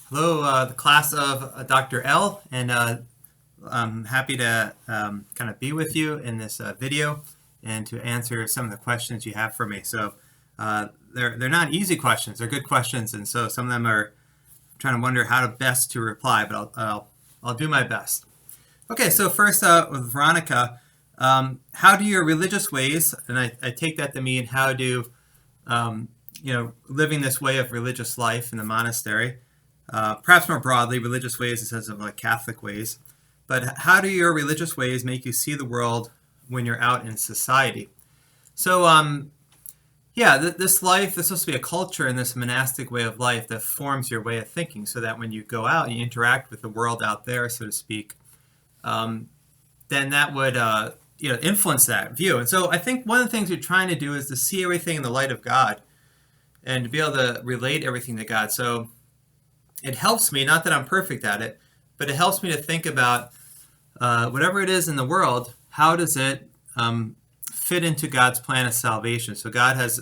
Hello, the class of Dr. L, and I'm happy to kind of be with you in this video and to answer some of the questions you have for me. So they're not easy questions; they're good questions, and so some of them are trying to wonder how to best to reply. But I'll do my best. Okay, so first with Veronica, how do your religious ways, and I take that to mean how do living this way of religious life in the monastery. Perhaps more broadly, religious ways in the sense of like Catholic ways. But how do your religious ways make you see the world when you're out in society? So, this life, this is supposed to be a culture and this monastic way of life that forms your way of thinking so that when you go out and you interact with the world out there, so to speak, then that would influence that view. And so I think one of the things you're trying to do is to see everything in the light of God and to be able to relate everything to God. So it helps me, not that I'm perfect at it, but it helps me to think about whatever it is in the world, how does it fit into God's plan of salvation? So God has,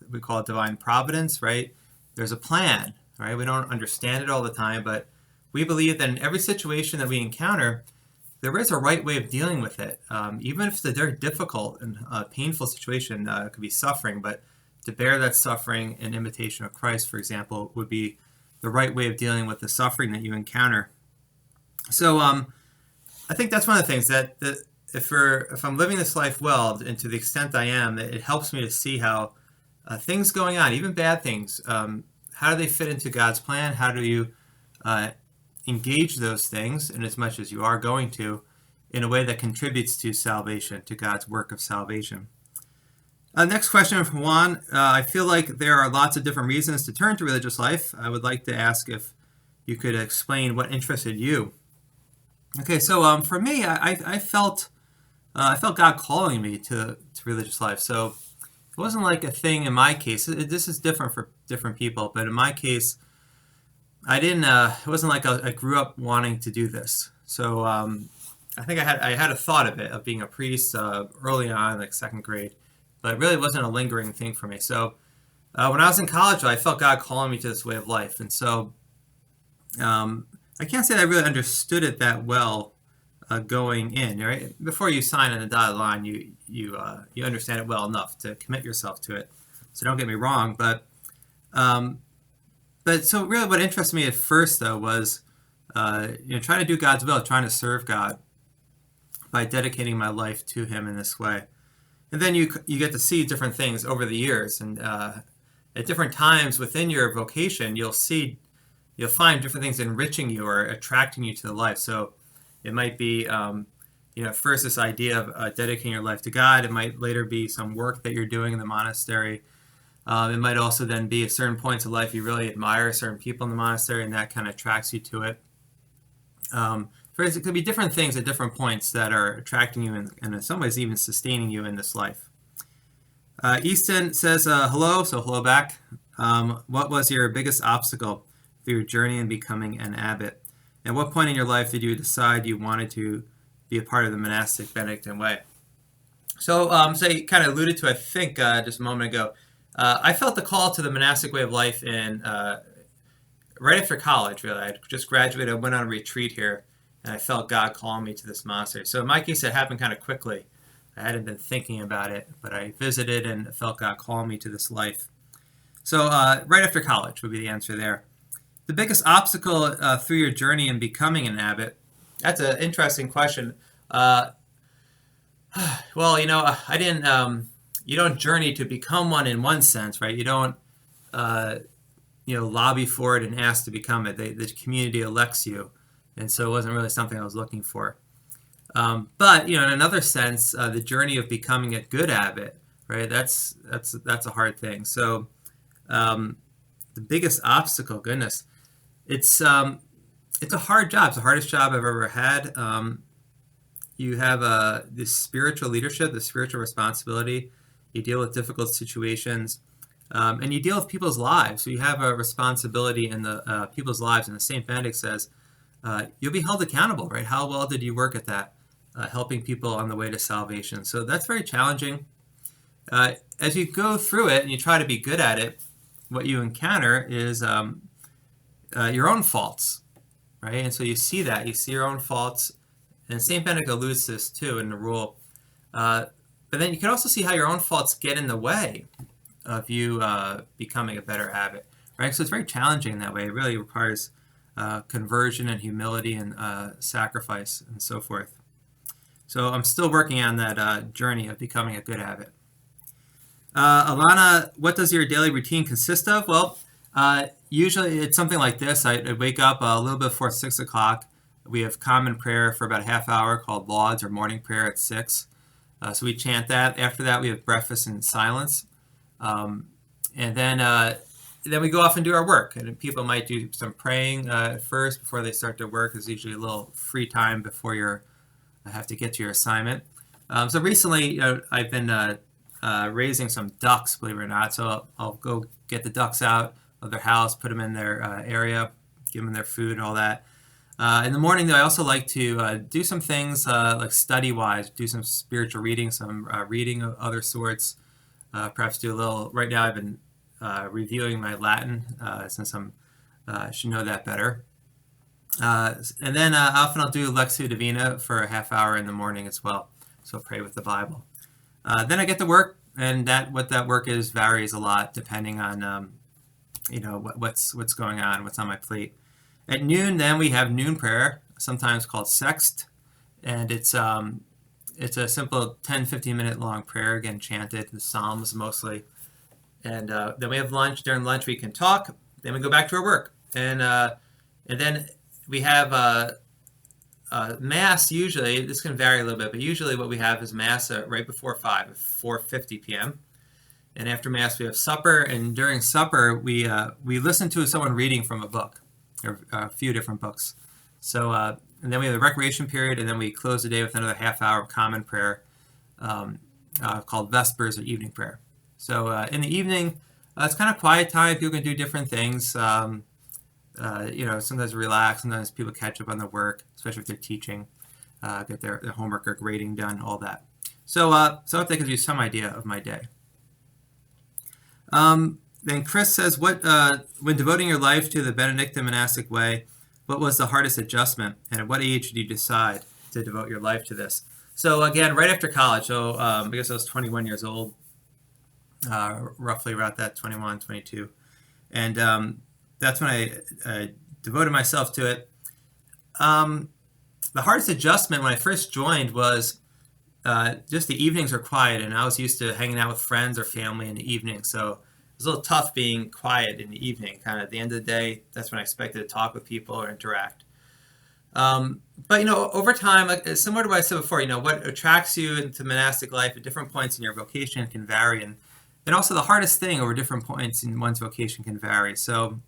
we call it divine providence, right? There's a plan, right? We don't understand it all the time, but we believe that in every situation that we encounter, there is a right way of dealing with it. Even if it's a very difficult and painful situation, it could be suffering, but to bear that suffering in imitation of Christ, for example, would be the right way of dealing with the suffering that you encounter. So I think that's one of the things that if I'm living this life well, and to the extent I am, it helps me to see how things going on, even bad things, how do they fit into God's plan? How do you engage those things, in as much as you are going to, in a way that contributes to salvation, to God's work of salvation? Next question from Juan. I feel like there are lots of different reasons to turn to religious life. I would like to ask if you could explain what interested you. Okay, so for me, I felt God calling me to religious life. So it wasn't like a thing in my case. This is different for different people, but in my case, I didn't. It wasn't like I grew up wanting to do this. So I think I had a thought of it, of being a priest early on, like second grade. But it really wasn't a lingering thing for me. So when I was in college, I felt God calling me to this way of life. And so I can't say that I really understood it that well going in. Right? Before you sign on the dotted line, you understand it well enough to commit yourself to it. So don't get me wrong. But so really what interested me at first, though, was trying to do God's will, trying to serve God by dedicating my life to Him in this way. And then you get to see different things over the years, and at different times within your vocation, you'll find different things enriching you or attracting you to the life. So it might be, first this idea of dedicating your life to God. It might later be some work that you're doing in the monastery. It might also then be at certain points of life you really admire certain people in the monastery, and that kind of attracts you to it. It could be different things at different points that are attracting you and in some ways even sustaining you in this life. Easton says, hello, so hello back. What was your biggest obstacle through your journey in becoming an abbot? At what point in your life did you decide you wanted to be a part of the monastic Benedictine way? So you kind of alluded to, I think, just a moment ago. I felt the call to the monastic way of life right after college, really. I just graduated, I went on a retreat here, and I felt God calling me to this monastery. So in my case, it happened kind of quickly. I hadn't been thinking about it, but I visited and felt God calling me to this life. So right after college would be the answer there. The biggest obstacle through your journey in becoming an abbot? That's an interesting question. I didn't. You don't journey to become one in one sense, right? You don't, lobby for it and ask to become it. The community elects you. And so it wasn't really something I was looking for. But in another sense, the journey of becoming a good abbot, right? That's a hard thing. So the biggest obstacle, goodness, it's a hard job. It's the hardest job I've ever had. You have this spiritual leadership, the spiritual responsibility. You deal with difficult situations, and you deal with people's lives. So you have a responsibility in the people's lives. And as St. Benedict says, you'll be held accountable, right? How well did you work at that, helping people on the way to salvation? So that's very challenging. As you go through it and you try to be good at it, what you encounter is your own faults, right? And so you see that. You see your own faults. And St. Benedict alludes to this too in the rule. But then you can also see how your own faults get in the way of you becoming a better abbot, right? So it's very challenging in that way. It really requires conversion and humility and sacrifice and so forth. So I'm still working on that journey of becoming a good abbot. Alana, what does your daily routine consist of? Well, usually it's something like this. I wake up a little bit before 6 o'clock. We have common prayer for about a half hour called Lauds or morning prayer at 6. So we chant that. After that, we have breakfast in silence. And then we go off and do our work. And people might do some praying at first before they start their work. There's usually a little free time before you have to get to your assignment. So recently, I've been raising some ducks, believe it or not. So I'll go get the ducks out of their house, put them in their area, give them their food and all that. In the morning, though, I also like to do some things like study-wise, do some spiritual reading, some reading of other sorts. Perhaps do a little. Right now, I've been reviewing my Latin since I should know that better. And then often I'll do Lectio Divina for a half hour in the morning as well. So pray with the Bible. Then I get to work, and what that work is varies a lot depending on what's going on, what's on my plate. At noon, then we have noon prayer, sometimes called sext, and it's a simple 10-15 minute long prayer, again chanted, the Psalms mostly. And then we have lunch. During lunch, we can talk. Then we go back to our work, and then we have Mass. Usually, this can vary a little bit, but usually what we have is Mass right before 5 at 4:50 p.m. And after Mass, we have supper. And during supper, we listen to someone reading from a book, or a few different books. So, and then we have the recreation period, and then we close the day with another half hour of common prayer called Vespers or evening prayer. So in the evening, it's kind of quiet time. People can do different things. Sometimes relax. Sometimes people catch up on their work, especially if they're teaching, get their homework or grading done, all that. So I hope that gives you some idea of my day. Then Chris says, when devoting your life to the Benedictine monastic way, what was the hardest adjustment, and at what age did you decide to devote your life to this? So again, right after college, so I guess I was 21 years old, roughly around that, 21, 22. And that's when I devoted myself to it. The hardest adjustment when I first joined was just the evenings are quiet, and I was used to hanging out with friends or family in the evening. So it was a little tough being quiet in the evening. Kind of at the end of the day, that's when I expected to talk with people or interact. But over time, similar to what I said before, what attracts you into monastic life at different points in your vocation can vary, and also the hardest thing over different points in one's vocation can vary. So,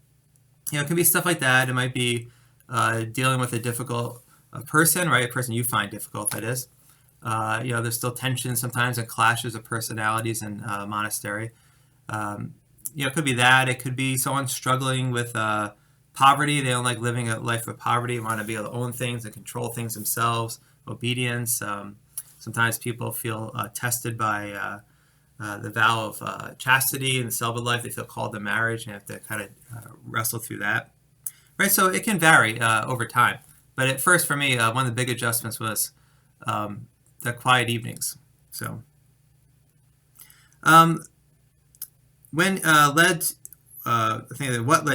it can be stuff like that. It might be dealing with a difficult person, right? A person you find difficult, that is. There's still tension sometimes and clashes of personalities in monastery. It could be that. It could be someone struggling with poverty. They don't like living a life of poverty, want to be able to own things and control things themselves. Obedience. Sometimes people feel tested by the vow of chastity and celibate life. They feel called to marriage and have to kind of wrestle through that. Right, so it can vary over time. But at first, for me, one of the big adjustments was the quiet evenings. So, what led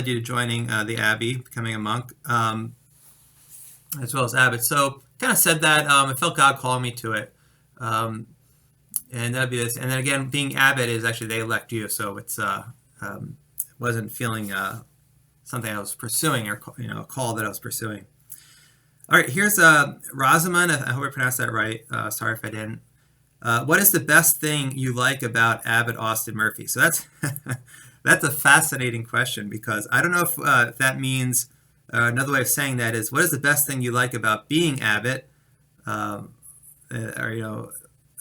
you to joining the Abbey, becoming a monk, as well as Abbot? So, kind of said that I felt God calling me to it. And that'd be this. And then again, being Abbot is actually they elect you, so it's wasn't feeling something I was pursuing or a call that I was pursuing. All right, here's Rosamund. I hope I pronounced that right. Sorry if I didn't. What is the best thing you like about Abbot Austin Murphy? So that's a fascinating question, because I don't know if that means another way of saying that is, what is the best thing you like about being Abbot,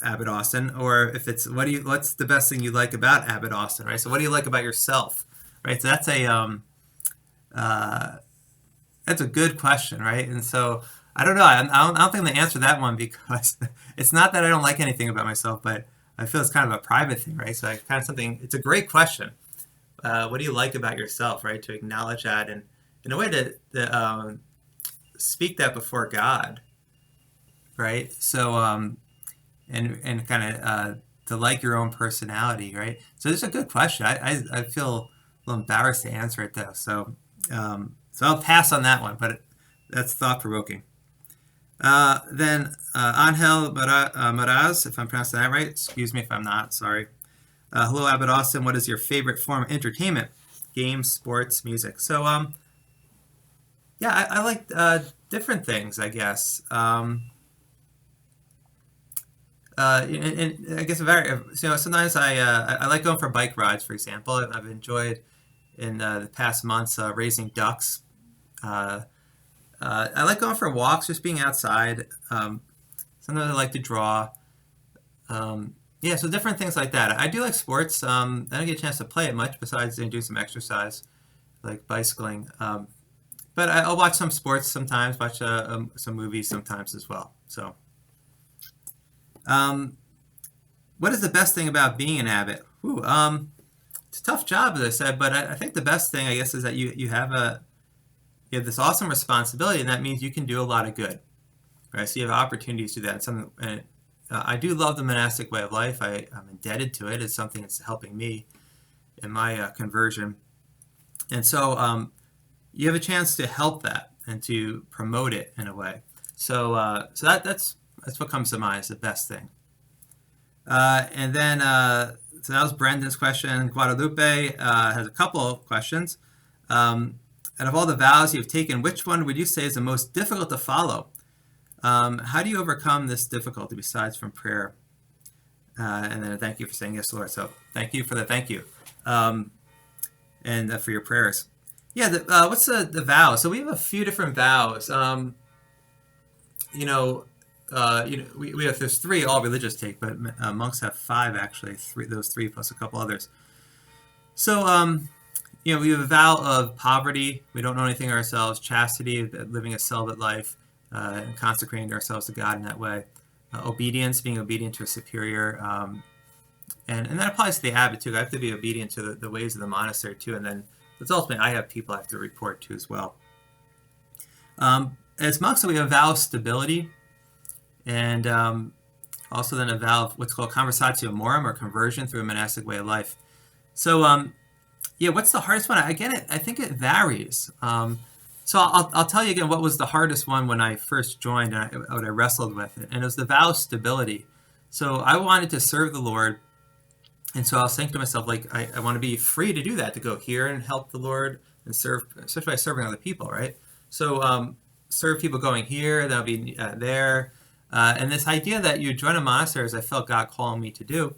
Abbot Austin, or if it's what's the best thing you like about Abbot Austin, right? So what do you like about yourself, right? So that's a good question, right? And so I don't know. I don't think I'm gonna answer that one, because it's not that I don't like anything about myself, but I feel it's kind of a private thing, right? So it's a great question. What do you like about yourself, right? To acknowledge that in a way to speak that before God, right? So and kind of to like your own personality, right? So this is a good question. I feel a little embarrassed to answer it though. So I'll pass on that one, but that's thought provoking. Then Angel Maraz, if I'm pronouncing that right, excuse me if I'm not, sorry. Hello, Abbot Austin. What is your favorite form of entertainment? Games, sports, music. So yeah, I like different things, I guess. And I guess sometimes I like going for bike rides, for example. I've enjoyed in the past months raising ducks. I like going for walks, just being outside. Sometimes I like to draw. Yeah, so different things like that. I do like sports. I don't get a chance to play it much besides do some exercise, like bicycling. But I'll watch some sports sometimes, watch some movies sometimes as well. So, what is the best thing about being an abbot? It's a tough job, as I said, but I think the best thing, I guess, is that you have this awesome responsibility, and that means you can do a lot of good, right? So you have opportunities to do that. And I do love the monastic way of life. I'm indebted to it. It's something that's helping me in my conversion. And so you have a chance to help that and to promote it in a way. So that's what comes to mind as the best thing. And then so that was Brendan's question. Guadalupe has a couple of questions. And of all the vows you've taken, which one would you say is the most difficult to follow? How do you overcome this difficulty besides from prayer? And then thank you for saying yes, Lord. So thank you for the thank you. And for your prayers. Yeah, what's the vow? So we have a few different vows. We have there's 3 all religious take, but monks have 5 actually. Those 3 plus a couple others. So we have a vow of poverty. We don't know anything ourselves. Chastity, living a celibate life, and consecrating ourselves to God in that way. Obedience, being obedient to a superior. And that applies to the abbot too. I have to be obedient to the ways of the monastery too. And then ultimately I have people I have to report to as well. As monks, we have a vow of stability. And also then a vow of what's called conversatio morum, or conversion through a monastic way of life. So what's the hardest one? Again, I think it varies. So I'll tell you again what was the hardest one when I first joined and what I wrestled with it. And it was the vow of stability. So I wanted to serve the Lord. And so I was saying to myself, like, I want to be free to do that, to go here and help the Lord and serve, especially by serving other people, right? So serve people going here, then I'll be there. And this idea that you join a monastery, as I felt God calling me to do,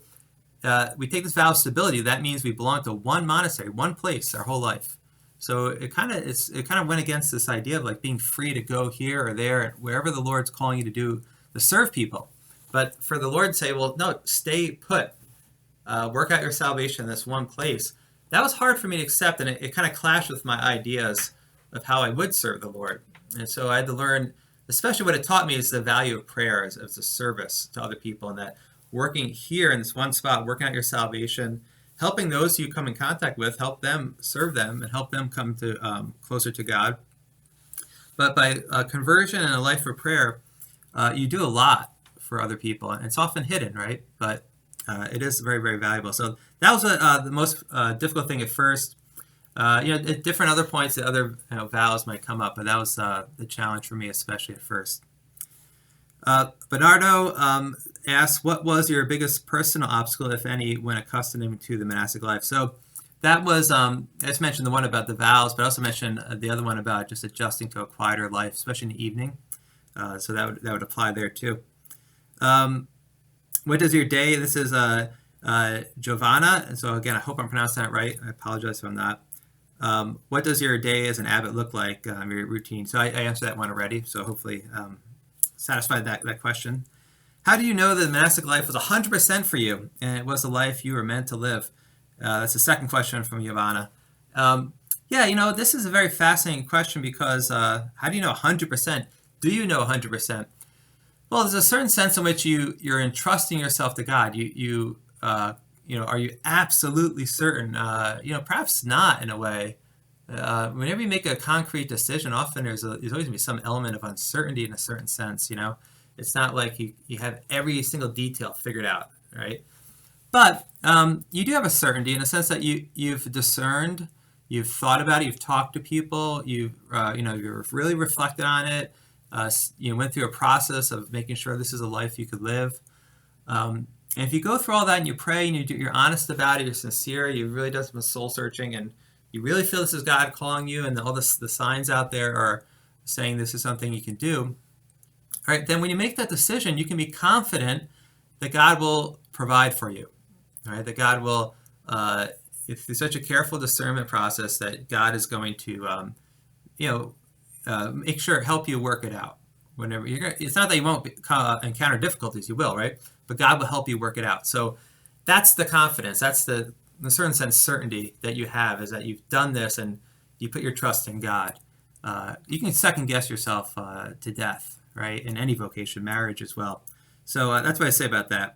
we take this vow of stability. That means we belong to one monastery, one place, our whole life. So it kind of went against this idea of like being free to go here or there, wherever the Lord's calling you to serve people. But for the Lord to say, well, no, stay put, work out your salvation in this one place. That was hard for me to accept, and it kind of clashed with my ideas of how I would serve the Lord. And so I had to learn, especially what it taught me is the value of prayer as a service to other people, and that working here in this one spot, working out your salvation, helping those you come in contact with, help them, serve them, and help them come to closer to God. But by conversion and a life for prayer, you do a lot for other people, and it's often hidden, right? But it is very, very valuable. So that was the most difficult thing at first. At different other points, the other vows might come up, but that was the challenge for me, especially at first. Bernardo asks, what was your biggest personal obstacle, if any, when accustoming to the monastic life? So that was, I just mentioned the one about the vows, but I also mentioned the other one about just adjusting to a quieter life, especially in the evening. So that would apply there too. What does your day, this is Giovanna, and so again, I hope I'm pronouncing that right. I apologize if I'm not. What does your day as an abbot look like, your routine? So I answered that one already, so hopefully satisfied that question. How do you know that the monastic life was 100% for you, and it was the life you were meant to live? That's the second question from Giovanna. This is a very fascinating question because how do you know 100%? Do you know 100%? Well, there's a certain sense in which you're entrusting yourself to God. Are you absolutely certain? Perhaps not in a way. whenever you make a concrete decision, often there's always going to be some element of uncertainty in a certain sense. It's not like you have every single detail figured out, right? But you do have a certainty in the sense that you've discerned, you've thought about it, you've talked to people, you've really reflected on it. You went through a process of making sure this is a life you could live. And if you go through all that and you pray and you're honest about it, you're sincere, you really done some soul searching, and you really feel this is God calling you, and all the signs out there are saying this is something you can do, all right, then when you make that decision, you can be confident that God will provide for you, all right, that God will, it's such a careful discernment process that God is going to, make sure, help you work it out. Whenever it's not that you won't encounter difficulties, you will, right? But God will help you work it out. So that's the confidence. That's the in a certain sense, certainty that you have, is that you've done this and you put your trust in God. You can second guess yourself to death, right? In any vocation, marriage as well. So that's what I say about that.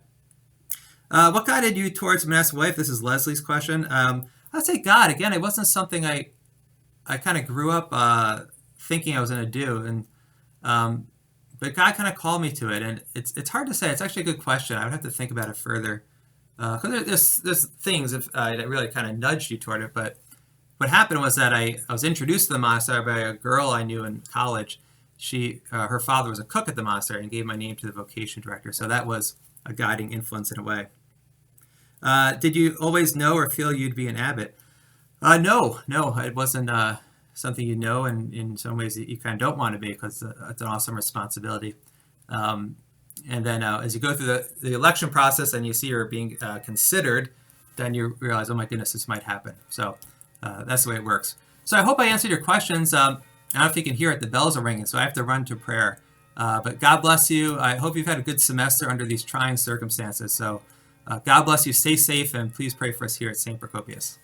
What guided you towards monastic life? This is Leslie's question. I'd say God. Again, it wasn't something I kind of grew up thinking I was going to do, and but God kind of called me to it, and it's hard to say. It's actually a good question. I would have to think about it further, because there's things that really kind of nudged you toward it. But what happened was that I was introduced to the monastery by a girl I knew in college. Her father was a cook at the monastery and gave my name to the vocation director. So that was a guiding influence in a way. Did you always know or feel you'd be an abbot? No, it wasn't something you know, and in some ways you kind of don't want to be, because it's an awesome responsibility. And then as you go through the election process and you see you're being considered, then you realize, oh my goodness, this might happen. So that's the way it works. So I hope I answered your questions. I don't know if you can hear it, the bells are ringing, so I have to run to prayer. But God bless you. I hope you've had a good semester under these trying circumstances. So God bless you. Stay safe, and please pray for us here at St. Procopius.